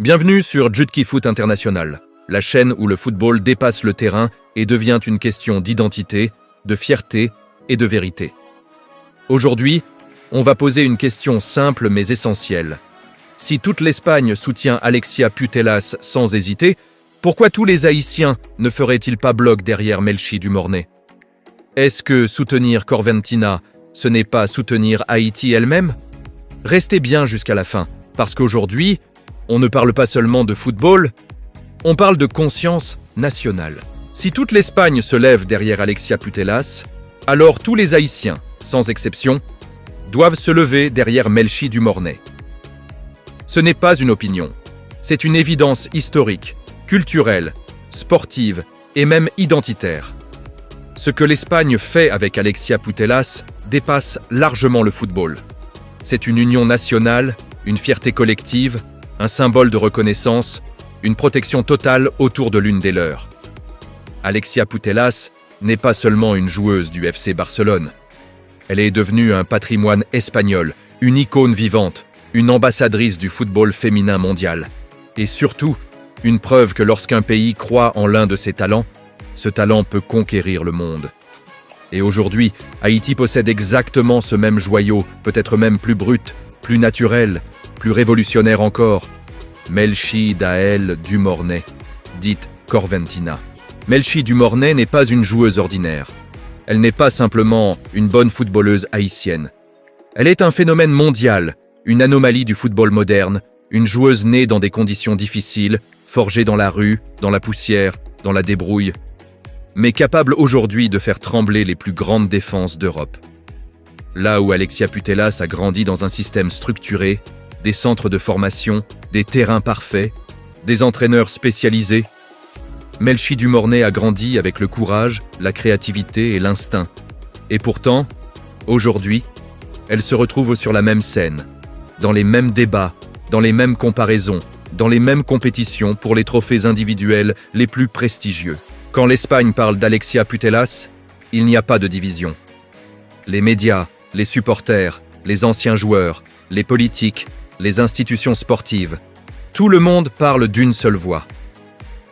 Bienvenue sur Jutki Foot International, la chaîne où le football dépasse le terrain et devient une question d'identité, de fierté et de vérité. Aujourd'hui, on va poser une question simple mais essentielle. Si toute l'Espagne soutient Alexia Putellas sans hésiter, pourquoi tous les Haïtiens ne feraient-ils pas bloc derrière Melchi du Mornay? Est-ce que soutenir Corventina, ce n'est pas soutenir Haïti elle-même? Restez bien jusqu'à la fin, parce qu'aujourd'hui, on ne parle pas seulement de football, on parle de conscience nationale. Si toute l'Espagne se lève derrière Alexia Putellas, alors tous les Haïtiens, sans exception, doivent se lever derrière Melchi du Mornay. Ce n'est pas une opinion, c'est une évidence historique, culturelle, sportive et même identitaire. Ce que l'Espagne fait avec Alexia Putellas dépasse largement le football. C'est une union nationale, une fierté collective, un symbole de reconnaissance, une protection totale autour de l'une des leurs. Alexia Putellas n'est pas seulement une joueuse du FC Barcelone. Elle est devenue un patrimoine espagnol, une icône vivante, une ambassadrice du football féminin mondial. Et surtout, une preuve que lorsqu'un pays croit en l'un de ses talents, ce talent peut conquérir le monde. Et aujourd'hui, Haïti possède exactement ce même joyau, peut-être même plus brut, plus naturel, plus révolutionnaire encore. Melchi Dael du Mornay, dite Corventina. Melchi du Mornay n'est pas une joueuse ordinaire. Elle n'est pas simplement une bonne footballeuse haïtienne. Elle est un phénomène mondial, une anomalie du football moderne, une joueuse née dans des conditions difficiles, forgée dans la rue, dans la poussière, dans la débrouille, mais capable aujourd'hui de faire trembler les plus grandes défenses d'Europe. Là où Alexia Putellas a grandi dans un système structuré, des centres de formation, des terrains parfaits, des entraîneurs spécialisés, Melchi du Mornay a grandi avec le courage, la créativité et l'instinct. Et pourtant, aujourd'hui, elle se retrouve sur la même scène, dans les mêmes débats, dans les mêmes comparaisons, dans les mêmes compétitions pour les trophées individuels les plus prestigieux. Quand l'Espagne parle d'Alexia Putellas, il n'y a pas de division. Les médias, les supporters, les anciens joueurs, les politiques, les institutions sportives, tout le monde parle d'une seule voix.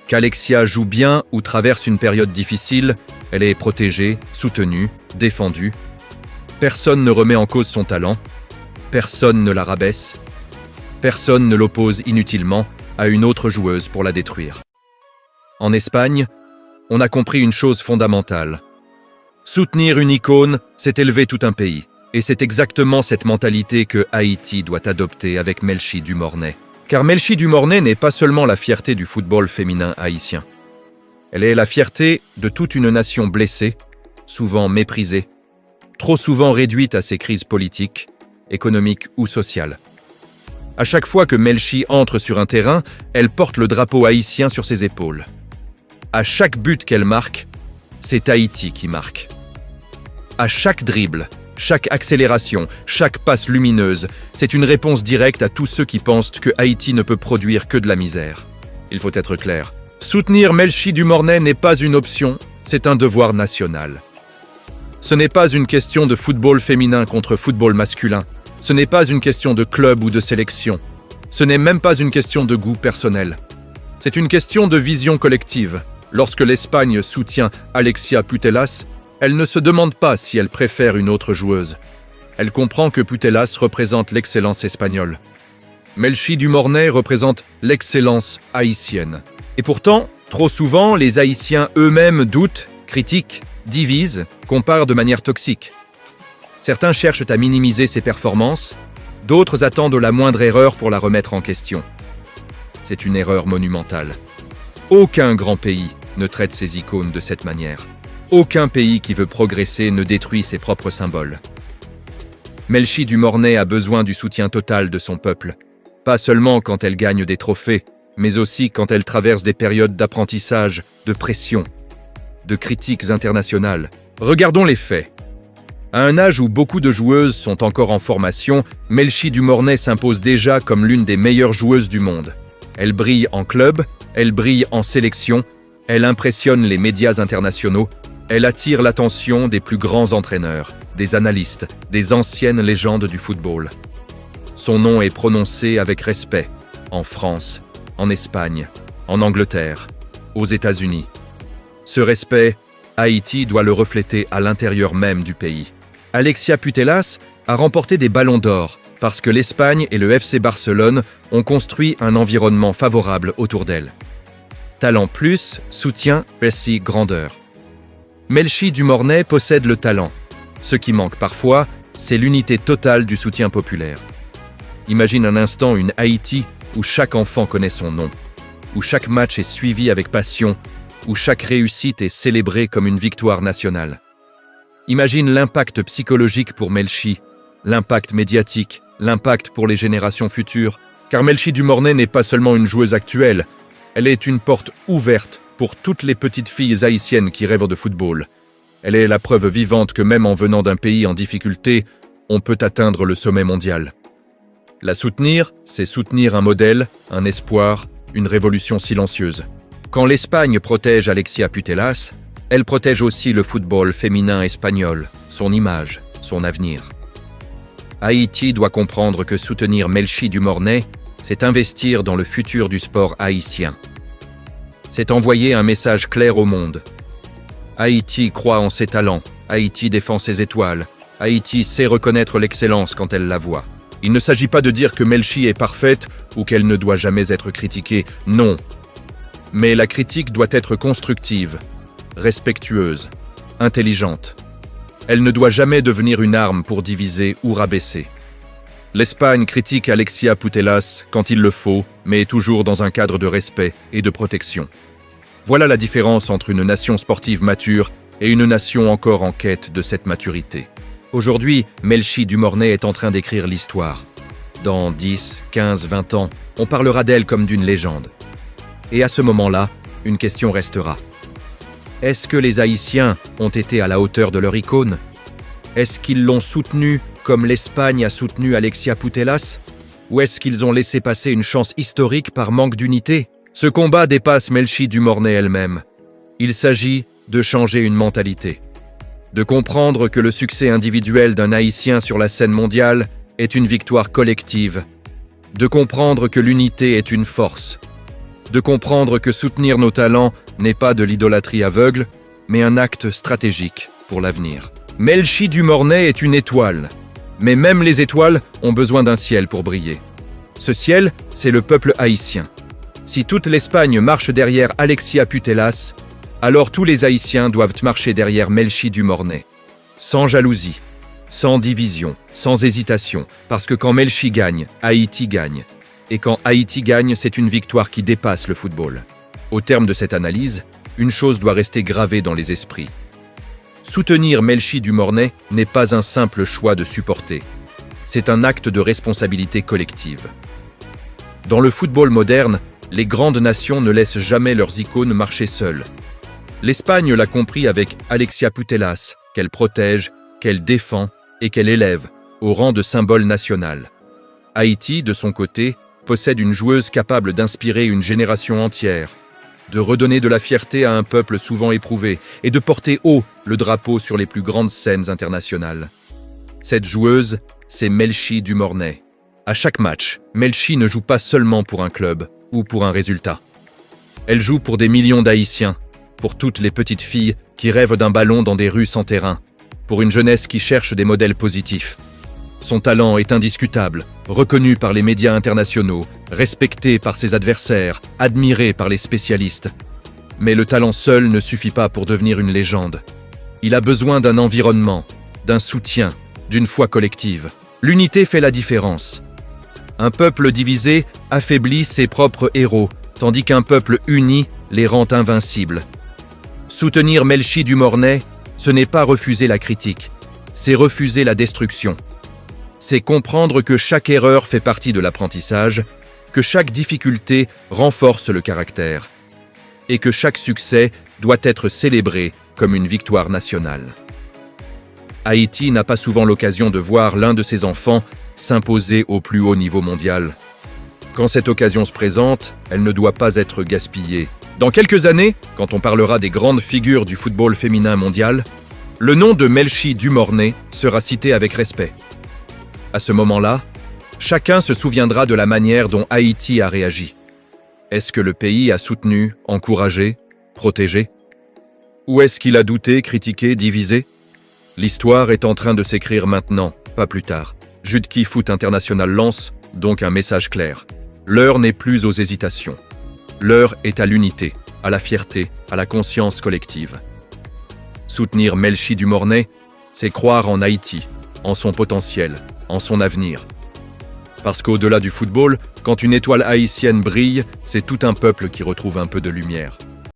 Qu'Alexia joue bien ou traverse une période difficile, elle est protégée, soutenue, défendue. Personne ne remet en cause son talent, personne ne la rabaisse, personne ne l'oppose inutilement à une autre joueuse pour la détruire. En Espagne, on a compris une chose fondamentale. Soutenir une icône, c'est élever tout un pays. Et c'est exactement cette mentalité que Haïti doit adopter avec Melchi du Mornay. Car Melchi du Mornay n'est pas seulement la fierté du football féminin haïtien. Elle est la fierté de toute une nation blessée, souvent méprisée, trop souvent réduite à ses crises politiques, économiques ou sociales. À chaque fois que Melchi entre sur un terrain, elle porte le drapeau haïtien sur ses épaules. À chaque but qu'elle marque, c'est Haïti qui marque. À chaque dribble, chaque accélération, chaque passe lumineuse, c'est une réponse directe à tous ceux qui pensent que Haïti ne peut produire que de la misère. Il faut être clair. Soutenir Melchi du Mornay n'est pas une option, c'est un devoir national. Ce n'est pas une question de football féminin contre football masculin. Ce n'est pas une question de club ou de sélection. Ce n'est même pas une question de goût personnel. C'est une question de vision collective. Lorsque l'Espagne soutient Alexia Putellas, elle ne se demande pas si elle préfère une autre joueuse. Elle comprend que Putellas représente l'excellence espagnole. Melchi du Mornay représente l'excellence haïtienne. Et pourtant, trop souvent, les Haïtiens eux-mêmes doutent, critiquent, divisent, comparent de manière toxique. Certains cherchent à minimiser ses performances, d'autres attendent la moindre erreur pour la remettre en question. C'est une erreur monumentale. Aucun grand pays ne traite ses icônes de cette manière. Aucun pays qui veut progresser ne détruit ses propres symboles. Melchi du Mornay a besoin du soutien total de son peuple, pas seulement quand elle gagne des trophées, mais aussi quand elle traverse des périodes d'apprentissage, de pression, de critiques internationales. Regardons les faits. À un âge où beaucoup de joueuses sont encore en formation, Melchi du Mornay s'impose déjà comme l'une des meilleures joueuses du monde. Elle brille en club, elle brille en sélection, elle impressionne les médias internationaux, elle attire l'attention des plus grands entraîneurs, des analystes, des anciennes légendes du football. Son nom est prononcé avec respect, en France, en Espagne, en Angleterre, aux États-Unis. Ce respect, Haïti doit le refléter à l'intérieur même du pays. Alexia Putellas a remporté des ballons d'or parce que l'Espagne et le FC Barcelone ont construit un environnement favorable autour d'elle. Talent plus, soutien, merci, grandeur. Melchi Dumornay possède le talent. Ce qui manque parfois, c'est l'unité totale du soutien populaire. Imagine un instant une Haïti où chaque enfant connaît son nom, où chaque match est suivi avec passion, où chaque réussite est célébrée comme une victoire nationale. Imagine l'impact psychologique pour Melchi, l'impact médiatique, l'impact pour les générations futures, car Melchi Dumornay n'est pas seulement une joueuse actuelle, elle est une porte ouverte pour toutes les petites filles haïtiennes qui rêvent de football. Elle est la preuve vivante que même en venant d'un pays en difficulté, on peut atteindre le sommet mondial. La soutenir, c'est soutenir un modèle, un espoir, une révolution silencieuse. Quand l'Espagne protège Alexia Putellas, elle protège aussi le football féminin espagnol, son image, son avenir. Haïti doit comprendre que soutenir Melchi Dumornay, c'est investir dans le futur du sport haïtien. C'est envoyer un message clair au monde. Haïti croit en ses talents, Haïti défend ses étoiles, Haïti sait reconnaître l'excellence quand elle la voit. Il ne s'agit pas de dire que Melchi est parfaite ou qu'elle ne doit jamais être critiquée, non. Mais la critique doit être constructive, respectueuse, intelligente. Elle ne doit jamais devenir une arme pour diviser ou rabaisser. L'Espagne critique Alexia Putellas quand il le faut, mais toujours dans un cadre de respect et de protection. Voilà la différence entre une nation sportive mature et une nation encore en quête de cette maturité. Aujourd'hui, Melchi Dumornay est en train d'écrire l'histoire. Dans 10, 15, 20 ans, on parlera d'elle comme d'une légende. Et à ce moment-là, une question restera. Est-ce que les Haïtiens ont été à la hauteur de leur icône? Est-ce qu'ils l'ont soutenue comme l'Espagne a soutenu Alexia Putellas? Ou est-ce qu'ils ont laissé passer une chance historique par manque d'unité? Ce combat dépasse Melchi Dumornay elle-même. Il s'agit de changer une mentalité. De comprendre que le succès individuel d'un Haïtien sur la scène mondiale est une victoire collective. De comprendre que l'unité est une force. De comprendre que soutenir nos talents n'est pas de l'idolâtrie aveugle, mais un acte stratégique pour l'avenir. Melchi Dumornay est une étoile, mais même les étoiles ont besoin d'un ciel pour briller. Ce ciel, c'est le peuple haïtien. Si toute l'Espagne marche derrière Alexia Putellas, alors tous les Haïtiens doivent marcher derrière Melchi Dumornay. Sans jalousie, sans division, sans hésitation, parce que quand Melchi gagne, Haïti gagne. Et quand Haïti gagne, c'est une victoire qui dépasse le football. Au terme de cette analyse, une chose doit rester gravée dans les esprits. Soutenir Melchi Dumornay n'est pas un simple choix de supporter. C'est un acte de responsabilité collective. Dans le football moderne, les grandes nations ne laissent jamais leurs icônes marcher seules. L'Espagne l'a compris avec Alexia Putellas, qu'elle protège, qu'elle défend et qu'elle élève au rang de symbole national. Haïti, de son côté, possède une joueuse capable d'inspirer une génération entière, de redonner de la fierté à un peuple souvent éprouvé et de porter haut le drapeau sur les plus grandes scènes internationales. Cette joueuse, c'est Melchi Dumornay. À chaque match, Melchi ne joue pas seulement pour un club ou pour un résultat. Elle joue pour des millions d'Haïtiens, pour toutes les petites filles qui rêvent d'un ballon dans des rues sans terrain, pour une jeunesse qui cherche des modèles positifs. Son talent est indiscutable, reconnu par les médias internationaux, respecté par ses adversaires, admiré par les spécialistes. Mais le talent seul ne suffit pas pour devenir une légende. Il a besoin d'un environnement, d'un soutien, d'une foi collective. L'unité fait la différence. Un peuple divisé affaiblit ses propres héros, tandis qu'un peuple uni les rend invincibles. Soutenir Melchi Dumornay, ce n'est pas refuser la critique, c'est refuser la destruction. C'est comprendre que chaque erreur fait partie de l'apprentissage, que chaque difficulté renforce le caractère, et que chaque succès doit être célébré comme une victoire nationale. Haïti n'a pas souvent l'occasion de voir l'un de ses enfants s'imposer au plus haut niveau mondial. Quand cette occasion se présente, elle ne doit pas être gaspillée. Dans quelques années, quand on parlera des grandes figures du football féminin mondial, le nom de Melchi Dumornay sera cité avec respect. À ce moment-là, chacun se souviendra de la manière dont Haïti a réagi. Est-ce que le pays a soutenu, encouragé, protégé? Ou est-ce qu'il a douté, critiqué, divisé? L'histoire est en train de s'écrire maintenant, pas plus tard. Jutki Foot International lance donc un message clair. L'heure n'est plus aux hésitations. L'heure est à l'unité, à la fierté, à la conscience collective. Soutenir Melchi du Mornay, c'est croire en Haïti, en son potentiel, en son avenir. Parce qu'au-delà du football, quand une étoile haïtienne brille, c'est tout un peuple qui retrouve un peu de lumière.